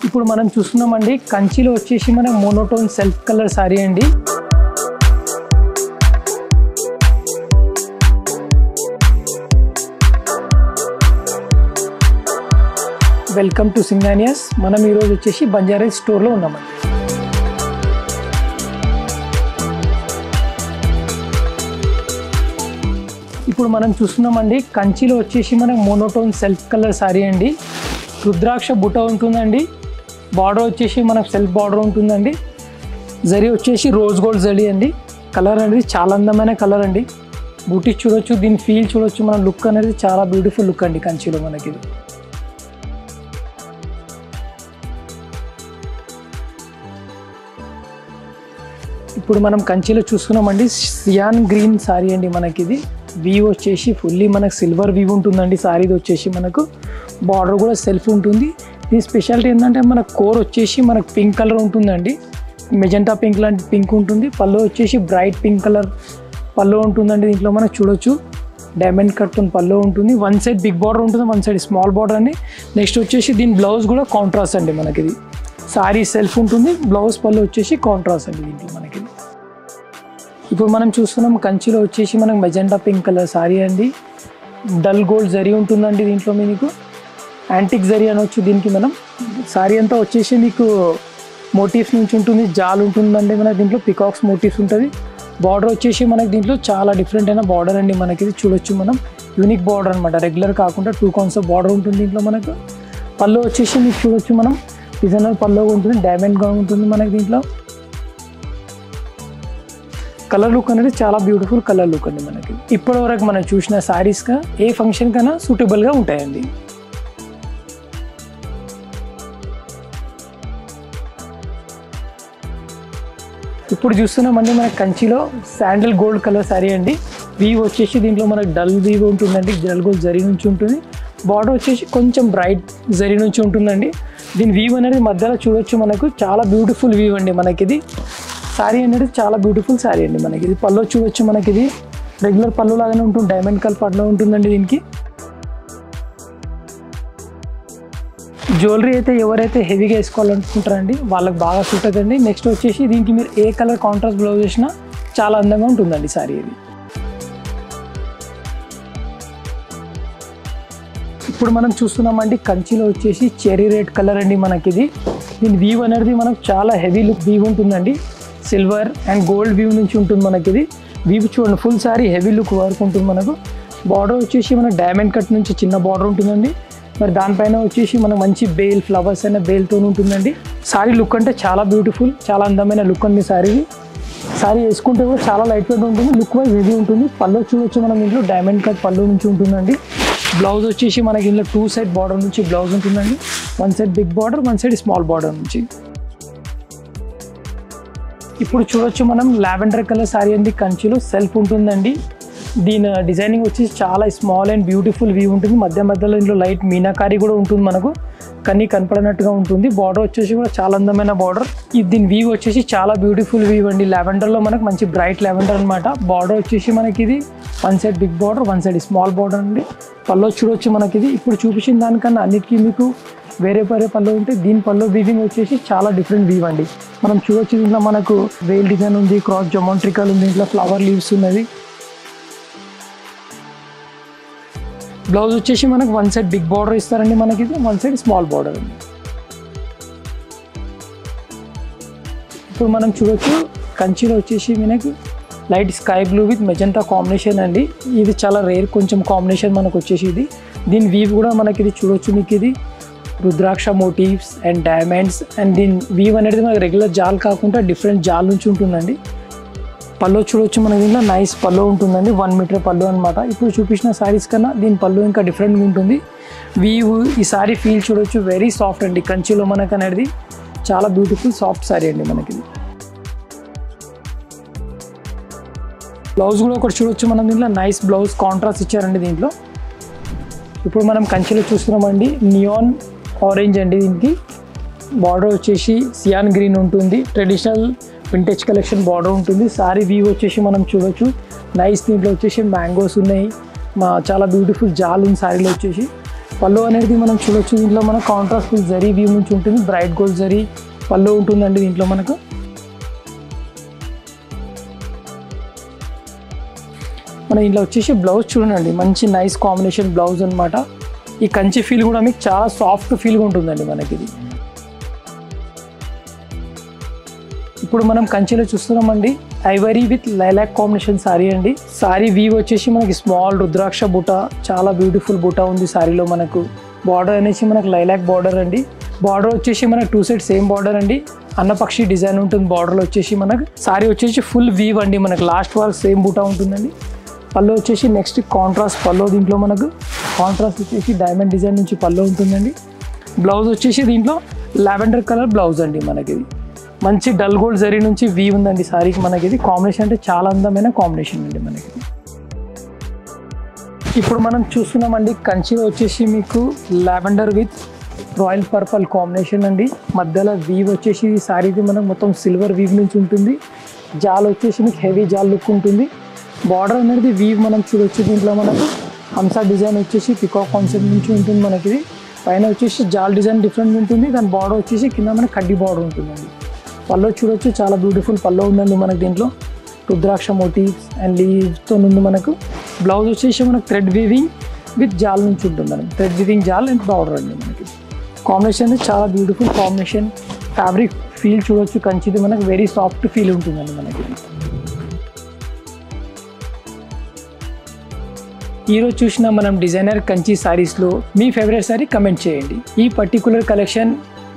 ఇప్పుడు మనం చూస్తున్నామండి కంచిలో వచ్చేసి మన మోనోటోన్ సెల్ఫ్ కలర్ సారీ అండి. Welcome to Singhania's. మనం ఈరోజు వచ్చేసి బంజారా స్టోర్లో ఉన్నామండి. ఇప్పుడు మనం చూస్తున్నామండి కంచిలో వచ్చేసి మన మోనోటోన్ సెల్ఫ్ కలర్ సారీ అండి. రుద్రాక్ష బుట్ట ఉంటుందండి. బార్డర్ వచ్చేసి మనకు సెల్ఫ్ బార్డర్ ఉంటుందండి. జరీ వచ్చేసి రోజ్ గోల్డ్ జరీ అండి. కలర్ అనేది చాలా అందమైన కలర్ అండి. బూటీ చూడొచ్చు, దీని ఫీల్ చూడొచ్చు. మన లుక్ అనేది చాలా బ్యూటిఫుల్ లుక్ అండి కంచిలో మనకి. ఇప్పుడు మనం కంచిలో చూస్తున్నామండి సియాన్ గ్రీన్ సారీ అండి. మనకి ఇది వీవ్ వచ్చేసి ఫుల్లీ మనకు సిల్వర్ వీవ్ ఉంటుందండి. సారీది వచ్చేసి మనకు బార్డర్ కూడా సెల్ఫ్ ఉంటుంది. దీని స్పెషాలిటీ ఏంటంటే మన కోర్ వచ్చేసి మనకు పింక్ కలర్ ఉంటుందండి. మెజెంటా పింక్ లాంటి పింక్ ఉంటుంది. పళ్ళు వచ్చేసి బ్రైట్ పింక్ కలర్ పళ్ళు ఉంటుందండి. దీంట్లో మనకు చూడొచ్చు డైమండ్ కట్తో పళ్ళు ఉంటుంది. వన్ సైడ్ బిగ్ బార్డర్ ఉంటుంది, వన్ సైడ్ స్మాల్ బార్డర్ అండి. నెక్స్ట్ వచ్చేసి దీని బ్లౌజ్ కూడా కాంట్రాస్ట్ అండి. మనకి ఇది సారీ సెల్ఫ్ ఉంటుంది, బ్లౌజ్ పళ్ళు వచ్చేసి కాంట్రాస్ట్ అండి దీంట్లో మనకి. ఇప్పుడు మనం చూస్తున్నాం కంచిలో వచ్చేసి మనకు మెజెంటా పింక్ కలర్ సారీ అండి. డల్ గోల్డ్ జరీ ఉంటుందండి దీంట్లో. మీకు యాంటిక్ జరీ అనొచ్చు దీనికి. మనం సారీ అంతా వచ్చేసి మీకు మోటివ్స్ నుంచి ఉంటుంది, జాల్ ఉంటుందండి. మనకి దీంట్లో పికాక్స్ మోటివ్స్ ఉంటుంది. బార్డర్ వచ్చేసి మనకి దీంట్లో చాలా డిఫరెంట్ అయిన బార్డర్ అండి. మనకి ఇది చూడొచ్చు మనం, యూనిక్ బార్డర్ అనమాట. రెగ్యులర్ కాకుండా 2 కాన్సెప్ట్ బార్డర్ ఉంటుంది దీంట్లో మనకు. పళ్ళు వచ్చేసి మీకు చూడొచ్చు మనం డిజైనర్ పళ్ళు ఉంటుంది, డైమండ్గా ఉంటుంది మనకి దీంట్లో. కలర్ లుక్ అనేది చాలా బ్యూటిఫుల్ కలర్ లుక్ అండి మనకి. ఇప్పటి వరకు మనం చూసిన శారీస్గా ఏ ఫంక్షన్ కన్నా సూటబుల్గా ఉంటాయండి. ఇప్పుడు చూస్తున్నామండి మన కంచిలో శాండల్ గోల్డ్ కలర్ శారీ అండి. వీవ్ వచ్చేసి దీంట్లో మనకు డల్ వీవ్ ఉంటుందండి. డల్ గోల్డ్ జరీ నుంచి ఉంటుంది. బార్డర్ వచ్చేసి కొంచెం బ్రైట్ జరీ నుంచి ఉంటుందండి. దీని వీవ్ అనేది మధ్యలో చూడొచ్చు మనకు చాలా బ్యూటిఫుల్ వీవ్ అండి మనకి. ఇది శారీ అనేది చాలా బ్యూటిఫుల్ శారీ అండి మనకి. ఇది పళ్ళు చూడొచ్చు మనకి. ఇది రెగ్యులర్ పళ్ళు లాగానే ఉంటుంది, డైమండ్ కలర్ పళ్ళు ఉంటుందండి దీనికి. జ్యువెలరీ అయితే ఎవరైతే హెవీగా వేసుకోవాలనుకుంటారండి వాళ్ళకి బాగా సూట్ అవుతుంది. నెక్స్ట్ వచ్చేసి దీనికి మీరు ఏ కలర్ కాంట్రాస్ట్ బ్లౌజ్ వేసినా చాలా అందంగా ఉంటుందండి శారీ ఇది. ఇప్పుడు మనం చూస్తున్నామండి కంచిలో వచ్చేసి చెరీ రెడ్ కలర్ అండి మనకి. ఇది దీని వీవ్ అనేది మనకు చాలా హెవీ లుక్ వీవ్ ఉంటుందండి. సిల్వర్ అండ్ గోల్డ్ వీవ్ నుంచి ఉంటుంది మనకి. ఇది వీవ్ చూడండి, full sorry heavy look work ఉంటుంది మనకు. బార్డర్ వచ్చేసి మన డైమండ్ కట్ నుంచి చిన్న బార్డర్ ఉంటుందండి. మరి దానిపైన వచ్చేసి మనకు మంచి బేల్ ఫ్లవర్స్ అయిన బేల్తో ఉంటుందండి. సారీ లుక్ అంటే చాలా బ్యూటిఫుల్, చాలా అందమైన లుక్ అండి సారీ. సారీ వేసుకుంటే కూడా చాలా లైట్ వెయిట్ ఉంటుంది, లుక్ వైజ్ హెవీ ఉంటుంది. పళ్ళు చూడొచ్చు మనం ఇంట్లో డైమండ్ కట్ పళ్ళు నుంచి ఉంటుందండి. బ్లౌజ్ వచ్చేసి మనకి ఇంట్లో 2 సైడ్ బార్డర్ నుంచి బ్లౌజ్ ఉంటుందండి. One side big border, one side small border నుంచి. ఇప్పుడు చూడొచ్చు మనం లావెండర్ కలర్ సారీ అండి. కంచిలో సెల్ఫ్ ఉంటుందండి. దీని డిజైనింగ్ వచ్చేసి చాలా స్మాల్ అండ్ బ్యూటిఫుల్ వ్యూ ఉంటుంది. మధ్య మధ్యలో ఇందులో లైట్ మీనాకారి కూడా ఉంటుంది మనకు, కన్నీ కనపడినట్టుగా ఉంటుంది. బార్డర్ వచ్చేసి కూడా చాలా అందమైన బార్డర్. దీని వ్యూ వచ్చేసి చాలా బ్యూటిఫుల్ వ్యూ అండి. లావెండర్లో మనకు మంచి బ్రైట్ లావెండర్ అనమాట. బార్డర్ వచ్చేసి మనకి ఇది one side big border, one side small border అండి. పళ్ళు చూడొచ్చు మనకి. ఇది ఇప్పుడు చూపించిన దానికన్నా అన్నిటికీ మీకు వేరే పళ్ళు ఉంటే దీని పళ్ళు వీవింగ్ వచ్చేసి చాలా డిఫరెంట్ వీవ్ అండి. మనం చూడొచ్చు దీంట్లో మనకు వేల్ డిజైన్ ఉంది, క్రాస్ జొమాట్రికల్ ఉంది, దీంట్లో ఫ్లవర్ లీవ్స్ ఉన్నది. బ్లౌజ్ వచ్చేసి మనకు వన్ సైడ్ బిగ్ బార్డర్ ఇస్తారండి మనకి. ఇది వన్ సైడ్ స్మాల్ బార్డర్ అండి. ఇప్పుడు మనం చూడొచ్చు కంచిలో వచ్చేసి మనకు light sky blue with magenta combination అండి. ఇది చాలా రేర్ కొంచెం కాంబినేషన్ మనకు వచ్చేసి ఇది. దీని వీవ్ కూడా మనకి ఇది చూడొచ్చు మీకు. ఇది రుద్రాక్ష మోటివ్స్ అండ్ డైమండ్స్ అండ్ దీని వీవ్ అనేది మనకు రెగ్యులర్ జాల్ కాకుండా డిఫరెంట్ జాల్ నుంచి ఉంటుందండి. పళ్ళు చూడొచ్చు మనకి. దీంట్లో నైస్ పళ్ళు ఉంటుందండి, 1 మీటర్ పళ్ళు అనమాట. ఇప్పుడు చూపించిన శారీస్ కన్నా దీని పళ్ళు ఇంకా డిఫరెంట్గా ఉంటుంది. వీవ్ ఈ సారీ ఫీల్ చూడొచ్చు, వెరీ సాఫ్ట్ అండి. కంచిలో మనకు అనేది చాలా బ్యూటిఫుల్ సాఫ్ట్ సారీ అండి మనకి. బ్లౌజ్ కూడా ఒకటి చూడొచ్చు మనం. దీంట్లో నైస్ బ్లౌజ్ కాంట్రాస్ట్ ఇచ్చారండి దీంట్లో. ఇప్పుడు మనం కంచిలో చూస్తున్నామండి నియాన్ ఆరెంజ్ అండి. దీనికి బార్డర్ వచ్చేసి సియాన్ గ్రీన్ ఉంటుంది. ట్రెడిషనల్ వింటేజ్ కలెక్షన్ బార్డర్ ఉంటుంది. సారీ వ్యూ వచ్చేసి మనం చూడొచ్చు నైస్. దీంట్లో వచ్చేసి మ్యాంగోస్ ఉన్నాయి, చాలా బ్యూటిఫుల్ జాల్ ఉంది సారీలో వచ్చేసి. పళ్ళు అనేది మనం చూడొచ్చు. దీంట్లో మనకు కాంట్రాస్ట్ ఫుల్ జరీ వీవ్ నుంచి ఉంటుంది, బ్రైట్ గోల్డ్ జరీ పళ్ళు ఉంటుందండి దీంట్లో మనకు. మన ఇంట్లో వచ్చేసి బ్లౌజ్ చూడండి, మంచి నైస్ కాంబినేషన్ బ్లౌజ్ అనమాట. ఈ కంచి ఫీల్ కూడా మీకు చాలా సాఫ్ట్ ఫీల్గా ఉంటుందండి మనకి ఇది. ఇప్పుడు మనం కంచిలో చూస్తున్నామండి Ivory with lilac combination sorry అండి. సారీ వీవ్ వచ్చేసి మనకి స్మాల్ రుద్రాక్ష బుట్ట, చాలా బ్యూటిఫుల్ బుట్ట ఉంది సారీలో మనకు. బార్డర్ అనేసి మనకు లైలాక్ బార్డర్ అండి. బార్డర్ వచ్చేసి మనకు 2 సైడ్ సేమ్ బార్డర్ అండి. అన్నపక్షి డిజైన్ ఉంటుంది బార్డర్లో వచ్చేసి మనకు. సారీ వచ్చేసి ఫుల్ వీవ్ అండి, మనకు లాస్ట్ వరకు సేమ్ బుట్ట ఉంటుందండి. పళ్ళు వచ్చేసి నెక్స్ట్ కాంట్రాస్ట్ పళ్ళు, దీంట్లో మనకు కాంట్రాస్ట్ వచ్చేసి డైమండ్ డిజైన్ నుంచి పళ్ళు ఉంటుందండి. బ్లౌజ్ వచ్చేసి దీంట్లో లావెండర్ కలర్ బ్లౌజ్ అండి మనకి. ఇది మంచి డల్ గోల్డ్ జరీ నుంచి వీవ్ ఉందండి సారీకి మనకి. ఇది కాంబినేషన్ అంటే చాలా అందమైన కాంబినేషన్ అండి మనకి. ఇప్పుడు మనం చూస్తున్నామండి కంచిలో వచ్చేసి మీకు lavender with royal purple combination అండి. మధ్యలో వీవ్ వచ్చేసి ఈ సారీకి మనకు మొత్తం సిల్వర్ వీవ్ నుంచి ఉంటుంది. జాల్ వచ్చేసి మీకు హెవీ జాల్ లుక్ ఉంటుంది. బార్డర్ అనేది వీవ్ మనం చూడొచ్చు. దీంట్లో మనకు హంసా డిజైన్ వచ్చేసి పికాక్ కాన్సెప్ట్ నుంచి ఉంటుంది మనకి. పైన వచ్చేసి జాల్ డిజైన్ డిఫరెంట్ ఉంటుంది, దాని బార్డర్ వచ్చేసి కింద మనకి కడ్డీ బార్డర్ ఉంటుందండి. పళ్ళు చూడొచ్చు, చాలా బ్యూటిఫుల్ పళ్ళు ఉందండి మనకి. దీంట్లో రుద్రాక్ష మోటివ్స్ అండ్ లీవ్స్తో ఉంది మనకు. బ్లౌజ్ వచ్చేసి మనకు థ్రెడ్ వీవింగ్ విత్ జాల్ నుంచి ఉంటుందండి. థ్రెడ్ వీవింగ్ జాల్ అండ్ బార్డర్ అండి మనకి. కాంబినేషన్ చాలా బ్యూటిఫుల్ కాంబినేషన్. ఫ్యాబ్రిక్ ఫీల్ చూడొచ్చు, కంచిది మనకు వెరీ సాఫ్ట్ ఫీల్ ఉంటుందండి మనకి. ఈరోజు చూసిన మనం డిజైనర్ కంచి సారీస్లో మీ ఫేవరెట్ సారీ కమెంట్ చేయండి. ఈ పర్టికులర్ కలెక్షన్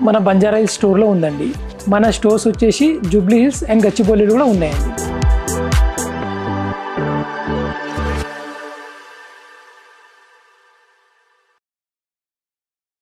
మన బంజారా హిల్స్ స్టోర్లో ఉందండి. మన స్టోర్స్ వచ్చేసి జూబ్లీ హిల్స్ అండ్ గచ్చిబౌలిలో కూడా ఉన్నాయండి.